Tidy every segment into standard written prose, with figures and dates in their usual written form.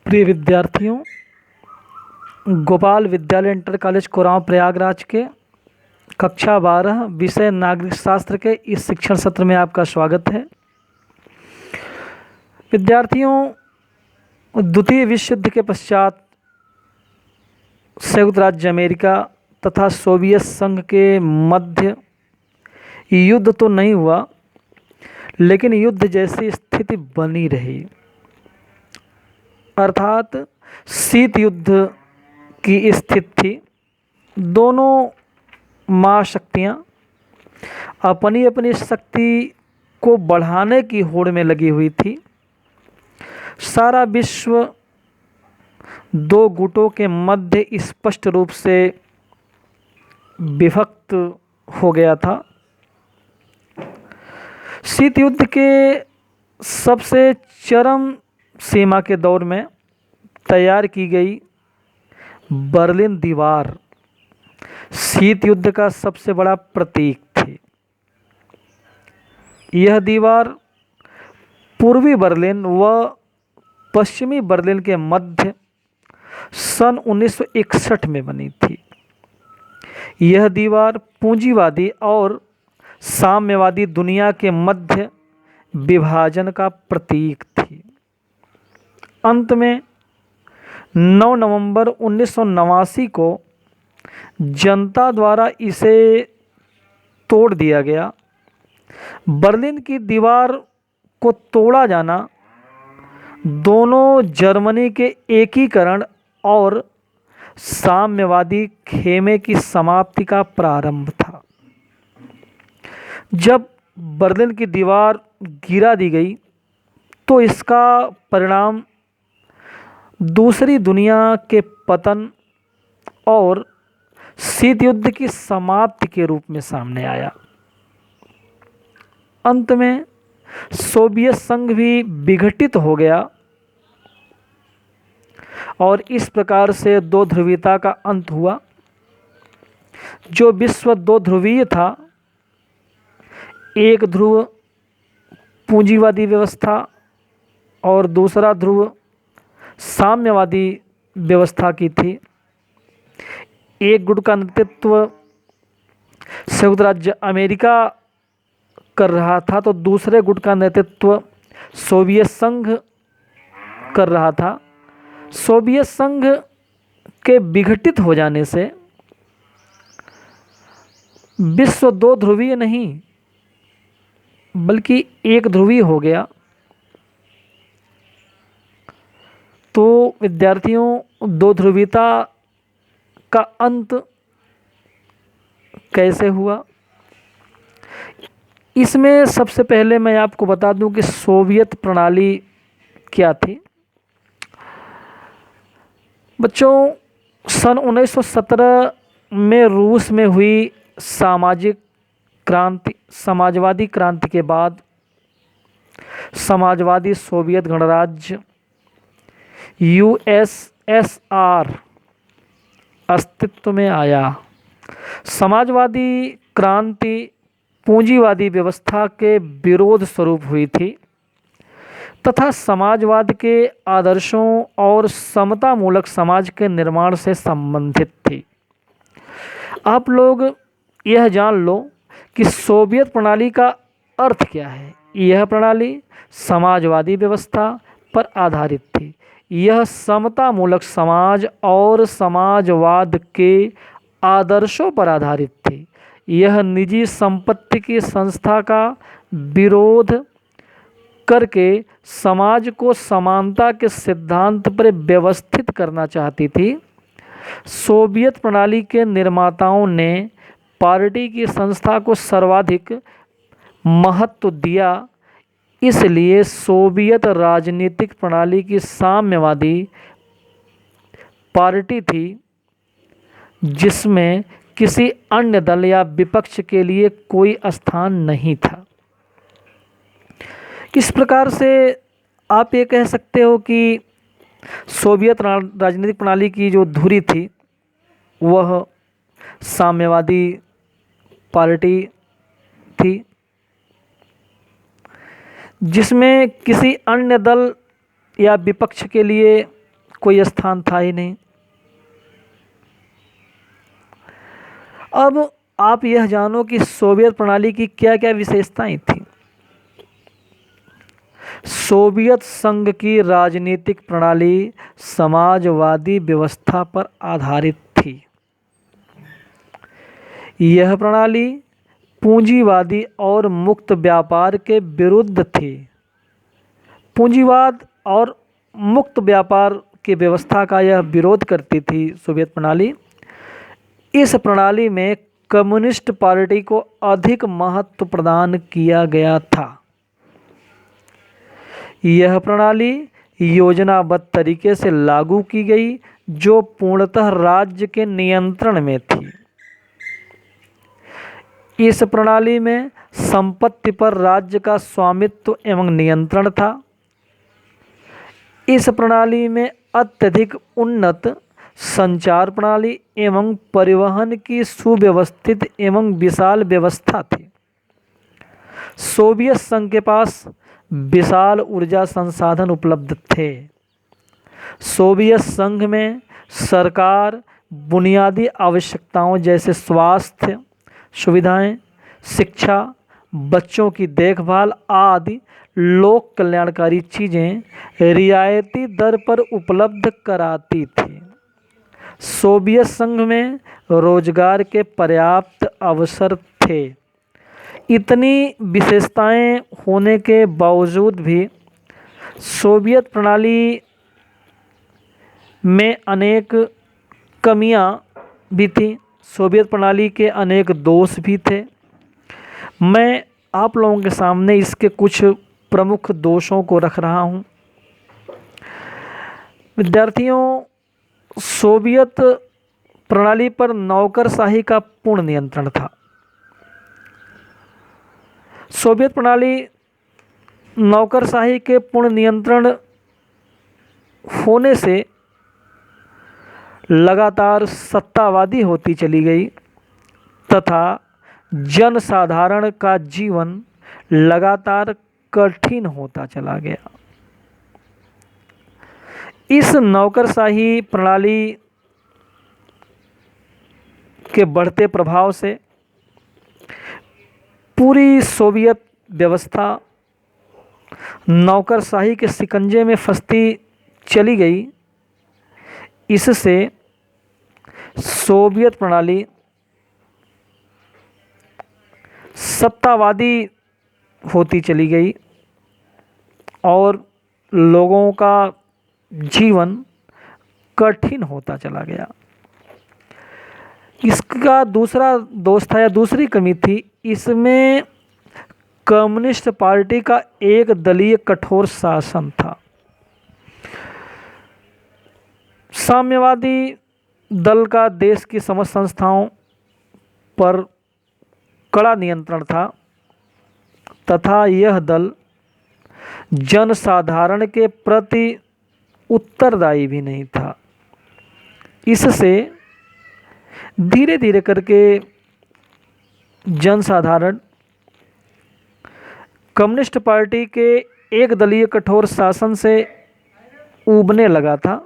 प्रिय विद्यार्थियों, गोपाल विद्यालय इंटर कॉलेज कोरांव प्रयागराज के कक्षा 12 विषय नागरिक शास्त्र के इस शिक्षण सत्र में आपका स्वागत है। विद्यार्थियों, द्वितीय विश्व युद्ध के पश्चात संयुक्त राज्य अमेरिका तथा सोवियत संघ के मध्य युद्ध तो नहीं हुआ, लेकिन युद्ध जैसी स्थिति बनी रही, अर्थात शीत युद्ध की स्थिति थी। दोनों महाशक्तियाँ अपनी अपनी शक्ति को बढ़ाने की होड़ में लगी हुई थी। सारा विश्व दो गुटों के मध्य स्पष्ट रूप से विभक्त हो गया था। शीत युद्ध के सबसे चरम सीमा के दौर में तैयार की गई बर्लिन दीवार शीत युद्ध का सबसे बड़ा प्रतीक थी। यह दीवार पूर्वी बर्लिन व पश्चिमी बर्लिन के मध्य सन 1961 में बनी थी। यह दीवार पूंजीवादी और साम्यवादी दुनिया के मध्य विभाजन का प्रतीक थी। अंत में 9 नवंबर 1989 को जनता द्वारा इसे तोड़ दिया गया। बर्लिन की दीवार को तोड़ा जाना दोनों जर्मनी के एकीकरण और साम्यवादी खेमे की समाप्ति का प्रारंभ था। जब बर्लिन की दीवार गिरा दी गई तो इसका परिणाम दूसरी दुनिया के पतन और शीत युद्ध की समाप्ति के रूप में सामने आया। अंत में सोवियत संघ भी विघटित हो गया और इस प्रकार से दो ध्रुवीयता का अंत हुआ। जो विश्व दो ध्रुवीय था, एक ध्रुव पूंजीवादी व्यवस्था और दूसरा ध्रुव साम्यवादी व्यवस्था की थी। एक गुट का नेतृत्व संयुक्त राज्य अमेरिका कर रहा था तो दूसरे गुट का नेतृत्व सोवियत संघ कर रहा था। सोवियत संघ के विघटित हो जाने से विश्व दो ध्रुवीय नहीं बल्कि एक ध्रुवीय हो गया। तो विद्यार्थियों, दो ध्रुवीयता का अंत कैसे हुआ? इसमें सबसे पहले मैं आपको बता दूं कि सोवियत प्रणाली क्या थी। बच्चों, सन 1917 में रूस में हुई समाजवादी क्रांति के बाद समाजवादी सोवियत गणराज्य यूएसएसआर अस्तित्व में आया। समाजवादी क्रांति पूंजीवादी व्यवस्था के विरोध स्वरूप हुई थी तथा समाजवाद के आदर्शों और समतामूलक समाज के निर्माण से संबंधित थी। आप लोग यह जान लो कि सोवियत प्रणाली का अर्थ क्या है। यह प्रणाली समाजवादी व्यवस्था पर आधारित थी। यह समतामूलक समाज और समाजवाद के आदर्शों पर आधारित थी। यह निजी संपत्ति की संस्था का विरोध करके समाज को समानता के सिद्धांत पर व्यवस्थित करना चाहती थी। सोवियत प्रणाली के निर्माताओं ने पार्टी की संस्था को सर्वाधिक महत्व दिया, इसलिए सोवियत राजनीतिक प्रणाली की साम्यवादी पार्टी थी जिसमें किसी अन्य दल या विपक्ष के लिए कोई स्थान नहीं था। इस प्रकार से आप ये कह सकते हो कि सोवियत राजनीतिक प्रणाली की जो धुरी थी वह साम्यवादी पार्टी थी जिसमें किसी अन्य दल या विपक्ष के लिए कोई स्थान था ही नहीं। अब आप यह जानो कि सोवियत प्रणाली की क्या क्या विशेषताएं थी। सोवियत संघ की राजनीतिक प्रणाली समाजवादी व्यवस्था पर आधारित थी। यह प्रणाली पूंजीवादी और मुक्त व्यापार के विरुद्ध थी। पूंजीवाद और मुक्त व्यापार की व्यवस्था का यह विरोध करती थी सोवियत प्रणाली। इस प्रणाली में कम्युनिस्ट पार्टी को अधिक महत्व प्रदान किया गया था। यह प्रणाली योजनाबद्ध तरीके से लागू की गई, जो पूर्णतः राज्य के नियंत्रण में थी। इस प्रणाली में संपत्ति पर राज्य का स्वामित्व एवं नियंत्रण था। इस प्रणाली में अत्यधिक उन्नत संचार प्रणाली एवं परिवहन की सुव्यवस्थित एवं विशाल व्यवस्था थी। सोवियत संघ के पास विशाल ऊर्जा संसाधन उपलब्ध थे। सोवियत संघ में सरकार बुनियादी आवश्यकताओं जैसे स्वास्थ्य सुविधाएं, शिक्षा, बच्चों की देखभाल आदि लोक कल्याणकारी चीज़ें रियायती दर पर उपलब्ध कराती थी। सोवियत संघ में रोजगार के पर्याप्त अवसर थे। इतनी विशेषताएं होने के बावजूद भी सोवियत प्रणाली में अनेक कमियां भी थीं। सोवियत प्रणाली के अनेक दोष भी थे। मैं आप लोगों के सामने इसके कुछ प्रमुख दोषों को रख रहा हूं। विद्यार्थियों, सोवियत प्रणाली पर नौकरशाही का पूर्ण नियंत्रण था। सोवियत प्रणाली नौकरशाही के पूर्ण नियंत्रण होने से लगातार सत्तावादी होती चली गई तथा जनसाधारण का जीवन लगातार कठिन होता चला गया। इस नौकरशाही प्रणाली के बढ़ते प्रभाव से पूरी सोवियत व्यवस्था नौकरशाही के शिकंजे में फंसती चली गई। इससे सोवियत प्रणाली सत्तावादी होती चली गई और लोगों का जीवन कठिन होता चला गया। इसका दूसरा दोष था या दूसरी कमी थी, इसमें कम्युनिस्ट पार्टी का एक दलीय कठोर शासन था। साम्यवादी दल का देश की समस्त संस्थाओं पर कड़ा नियंत्रण था तथा यह दल जनसाधारण के प्रति उत्तरदायी भी नहीं था। इससे धीरे धीरे करके जनसाधारण कम्युनिस्ट पार्टी के एक दलीय कठोर शासन से ऊबने लगा था।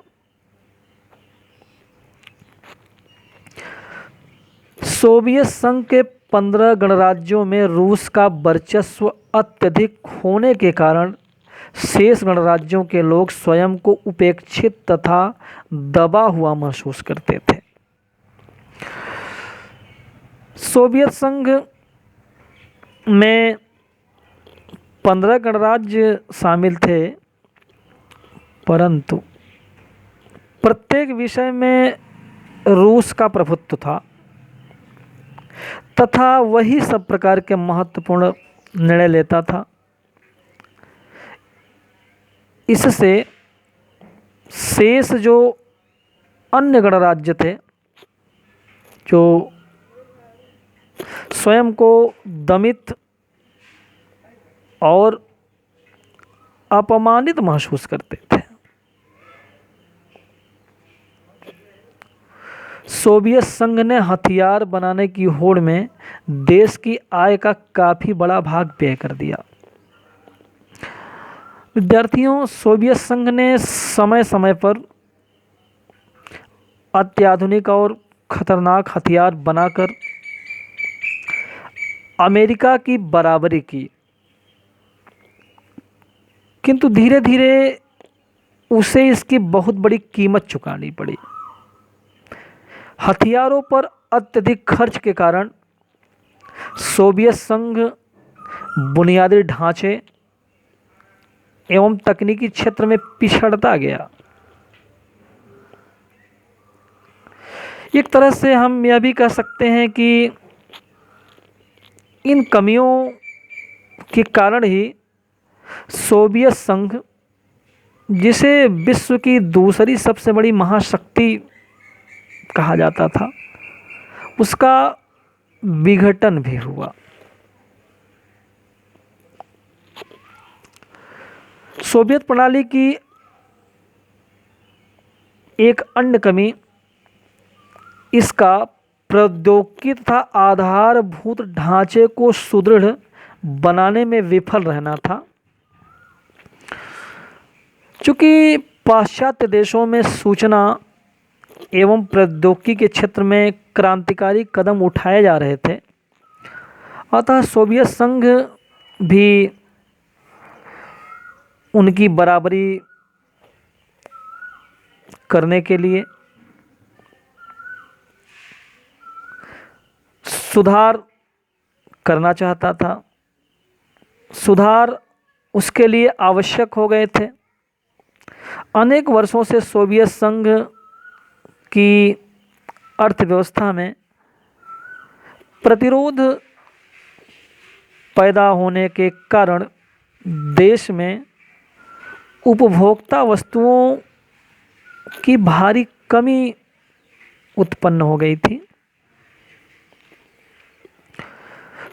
सोवियत संघ के 15 गणराज्यों में रूस का वर्चस्व अत्यधिक होने के कारण शेष गणराज्यों के लोग स्वयं को उपेक्षित तथा दबा हुआ महसूस करते थे। सोवियत संघ में 15 गणराज्य शामिल थे, परंतु प्रत्येक विषय में रूस का प्रभुत्व था तथा वही सब प्रकार के महत्वपूर्ण निर्णय लेता था। इससे शेष जो अन्य गणराज्य थे, जो स्वयं को दमित और अपमानित महसूस करते थे। सोवियत संघ ने हथियार बनाने की होड़ में देश की आय का काफी बड़ा भाग व्यय कर दिया। विद्यार्थियों, सोवियत संघ ने समय समय पर अत्याधुनिक और खतरनाक हथियार बनाकर अमेरिका की बराबरी की, किंतु धीरे धीरे उसे इसकी बहुत बड़ी कीमत चुकानी पड़ी। हथियारों पर अत्यधिक खर्च के कारण सोवियत संघ बुनियादी ढांचे एवं तकनीकी क्षेत्र में पिछड़ता गया। एक तरह से हम यह भी कह सकते हैं कि इन कमियों के कारण ही सोवियत संघ, जिसे विश्व की दूसरी सबसे बड़ी महाशक्ति कहा जाता था, उसका विघटन भी हुआ। सोवियत प्रणाली की एक अन्य कमी इसका प्रौद्योगिकी तथा आधारभूत ढांचे को सुदृढ़ बनाने में विफल रहना था। चूंकि पाश्चात्य देशों में सूचना एवं प्रौद्योगिकी के क्षेत्र में क्रांतिकारी कदम उठाए जा रहे थे, अतः सोवियत संघ भी उनकी बराबरी करने के लिए सुधार करना चाहता था। सुधार उसके लिए आवश्यक हो गए थे। अनेक वर्षों से सोवियत संघ की अर्थव्यवस्था में प्रतिरोध पैदा होने के कारण देश में उपभोक्ता वस्तुओं की भारी कमी उत्पन्न हो गई थी।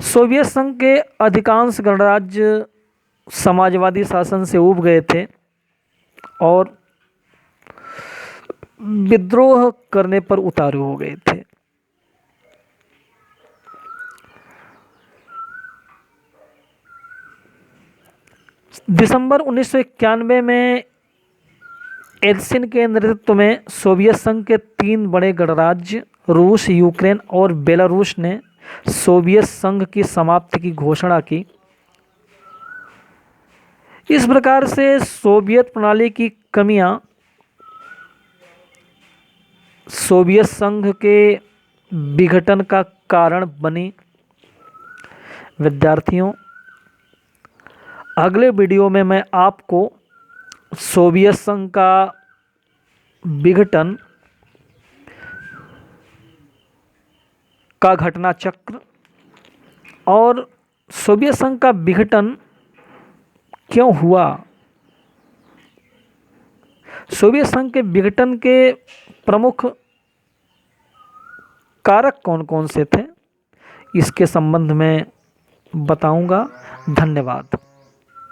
सोवियत संघ के अधिकांश गणराज्य समाजवादी शासन से ऊब गए थे और विद्रोह करने पर उतारू हो गए थे। दिसंबर 1991 में एल्सिन के नेतृत्व में सोवियत संघ के 3 बड़े गणराज्य रूस, यूक्रेन और बेलारूस ने सोवियत संघ की समाप्ति की घोषणा की। इस प्रकार से सोवियत प्रणाली की कमियां सोवियत संघ के विघटन का कारण बनी। विद्यार्थियों, अगले वीडियो में मैं आपको सोवियत संघ का विघटन का घटना चक्र और सोवियत संघ का विघटन क्यों हुआ, सोवियत संघ के विघटन के प्रमुख कारक कौन कौन से थे, इसके संबंध में बताऊंगा। धन्यवाद।